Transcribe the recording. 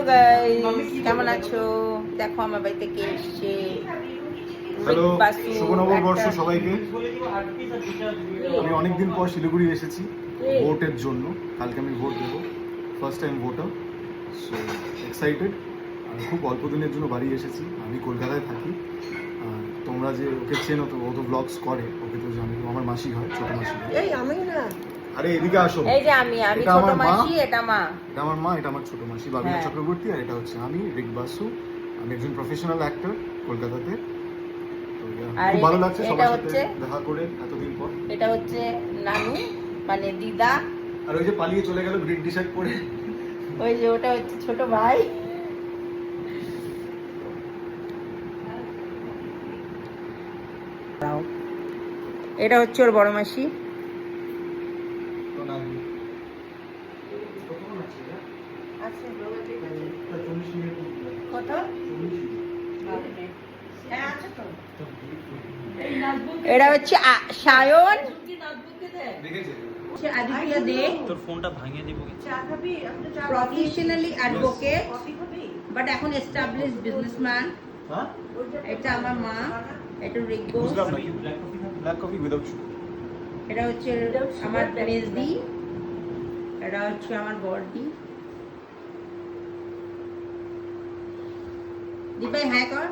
Guys, কেমন আছো? দেখো আমার বাড়িতে কে এসছে। হ্যালো, শুভ নববর্ষ সবাইকে। আমি অনেকদিন পর শিলিগুড়ি এসেছি ভোটের জন্য। কালকে আমি ভোট দেবো, first time voter, so excited. আর খুব অল্প দিনের জন্য বাড়ি এসেছি। আমি কলকাতায় থাকি। তোমরা যে ওকে চেনো, তো ও তো ব্লগস করে, ওকে তো জানো, আমার মাসি হয়, ছোট মাসি হয়। এই আমি না, আরে এদিকে আসো। এই যে আমি এটা ছোট আমার মা, মাসি, এটা মা। এটা আমার মা, এটা আমার ছোট মাসি বাবিনা হ্যাঁ। চক্রবর্তী, আর এটা হচ্ছে আমি রিক বাসু। আমি একজন প্রফেশনাল অ্যাক্টর কলকাতাতে। তো আর খুব ভালো লাগছে এটা সবার সাথে হচ্ছে, দেখা করে এতদিন পর। এটা হচ্ছে নানু, মানে দিদা। আর ওই যে পালিয়ে চলে গেল গ্রিন টি শার্ট পরে, ওই যে ওটা হচ্ছে ছোট ভাই। এটা হচ্ছে ওর বড় মাসি। কত? এটা হচ্ছে সায়ন, আদিত্য দে। তোর ফোনটা ভাঙিয়ে দিব প্রফেশনালি অ্যাডভোকেট, বাট এখন এস্টাবলিশ বিজনেসম্যান। এটা আমার মা, এটা রিকো। বুঝলাম না কি ব্ল্যাক কফি উইদাউট সুগার। এটা হচ্ছে আমার মেজদি, এটা হচ্ছে আমার বড়দি। দিবাই হ্যাঁ কর।